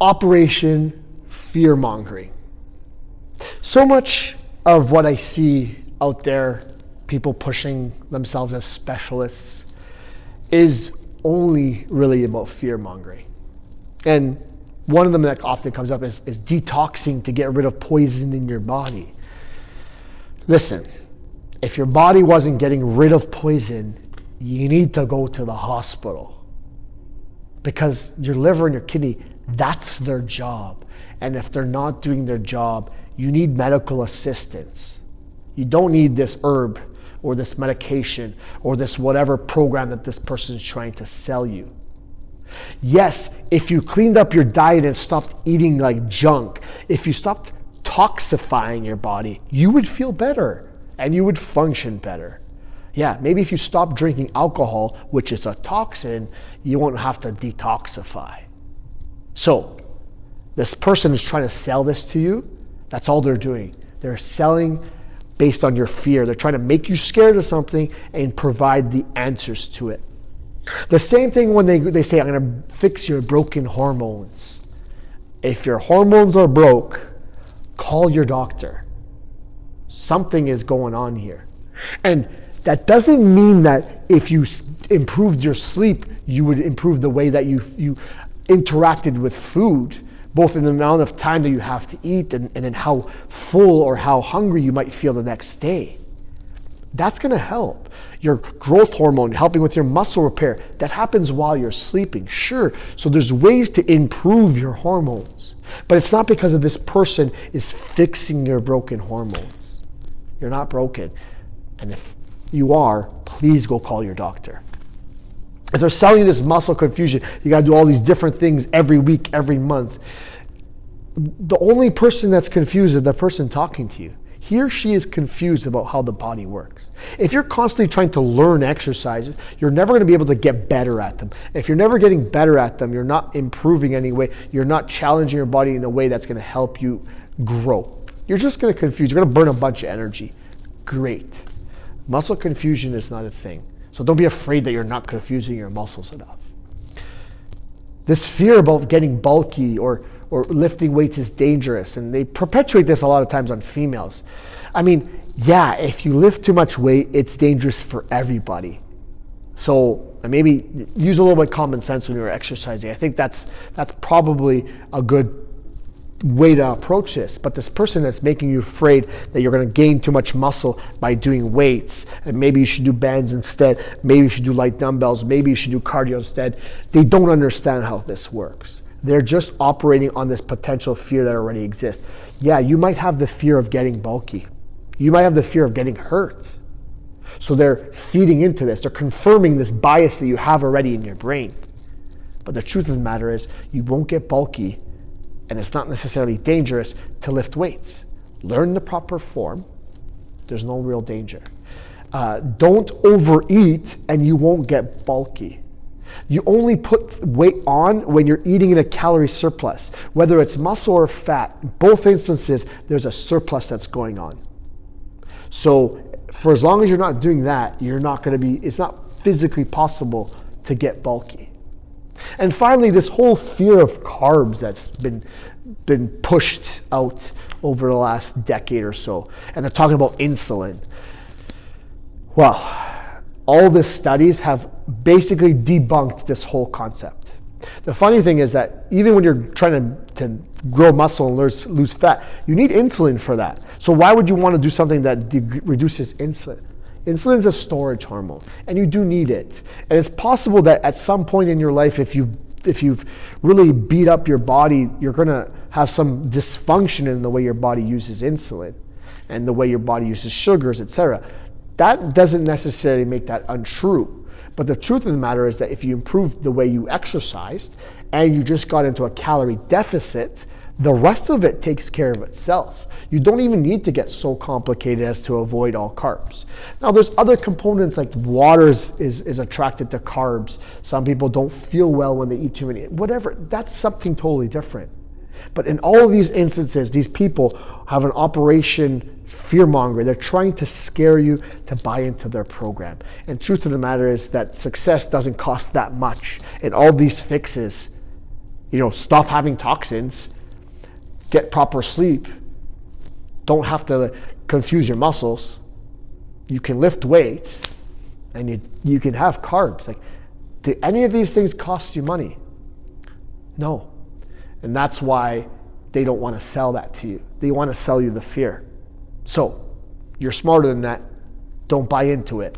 Operation fear mongering. So much of what I see out there, people pushing themselves as specialists, is only really about fear mongering. And one of them that often comes up is detoxing to get rid of poison in your body. Listen, if your body wasn't getting rid of poison, you need to go to the hospital. Because your liver and your kidney, that's their job. And if they're not doing their job, you need medical assistance. You don't need this herb or this medication or this whatever program that this person is trying to sell you. Yes, if you cleaned up your diet and stopped eating like junk, if you stopped toxifying your body, you would feel better and you would function better. Yeah, maybe if you stop drinking alcohol, which is a toxin, you won't have to detoxify. So, this person is trying to sell this to you. That's all they're doing. They're selling based on your fear. They're trying to make you scared of something and provide the answers to it. The same thing when they say, I'm going to fix your broken hormones. If your hormones are broke, call your doctor. Something is going on here. And that doesn't mean that if you improved your sleep, you would improve the way that you interacted with food, both in the amount of time that you have to eat and in how full or how hungry you might feel the next day. That's going to help. Your growth hormone, helping with your muscle repair, that happens while you're sleeping, sure. So there's ways to improve your hormones. But it's not because of this person is fixing your broken hormones. You're not broken. And if you are, please go call your doctor. If they're selling you this muscle confusion, you got to do all these different things every week, every month. The only person that's confused is the person talking to you. He or she is confused about how the body works. If you're constantly trying to learn exercises, you're never going to be able to get better at them. If you're never getting better at them, you're not improving anyway. You're not challenging your body in a way that's going to help you grow. You're just going to confuse. You're going to burn a bunch of energy. Great. Muscle confusion is not a thing. So don't be afraid that you're not confusing your muscles enough. This fear about getting bulky or lifting weights is dangerous, and they perpetuate this a lot of times on females. I mean, yeah, if you lift too much weight, it's dangerous for everybody. So maybe use a little bit of common sense when you're exercising. I think that's probably a good way to approach this. But this person that's making you afraid that you're going to gain too much muscle by doing weights, and maybe you should do bands instead, maybe you should do light dumbbells, maybe you should do cardio instead, they don't understand how this works. They're just operating on this potential fear that already exists. Yeah, you might have the fear of getting bulky. You might have the fear of getting hurt. So they're feeding into this. They're confirming this bias that you have already in your brain. But the truth of the matter is, you won't get bulky, and it's not necessarily dangerous to lift weights. Learn the proper form. There's no real danger. Don't overeat, and you won't get bulky. You only put weight on when you're eating in a calorie surplus. Whether it's muscle or fat, in both instances, there's a surplus that's going on. So for as long as you're not doing that, it's not physically possible to get bulky. And finally, this whole fear of carbs that's been pushed out over the last decade or so. And they're talking about insulin. Well, all the studies have basically debunked this whole concept. The funny thing is that even when you're trying to grow muscle and lose fat, you need insulin for that. So why would you want to do something that reduces insulin? Insulin is a storage hormone, and you do need it. And it's possible that at some point in your life, if you've really beat up your body, you're going to have some dysfunction in the way your body uses insulin and the way your body uses sugars, etc. That doesn't necessarily make that untrue. But the truth of the matter is that if you improve the way you exercised and you just got into a calorie deficit, the rest of it takes care of itself. You don't even need to get so complicated as to avoid all carbs. Now, there's other components like water is attracted to carbs. Some people don't feel well when they eat too many. Whatever, that's something totally different. But in all of these instances, these people have an operation fear-mongering. They're trying to scare you to buy into their program. And truth of the matter is that success doesn't cost that much. And all these fixes, stop having toxins, get proper sleep, don't have to confuse your muscles, you can lift weights, and you can have carbs. Like, do any of these things cost you money? No. And that's why they don't want to sell that to you. They want to sell you the fear. So, you're smarter than that. Don't buy into it.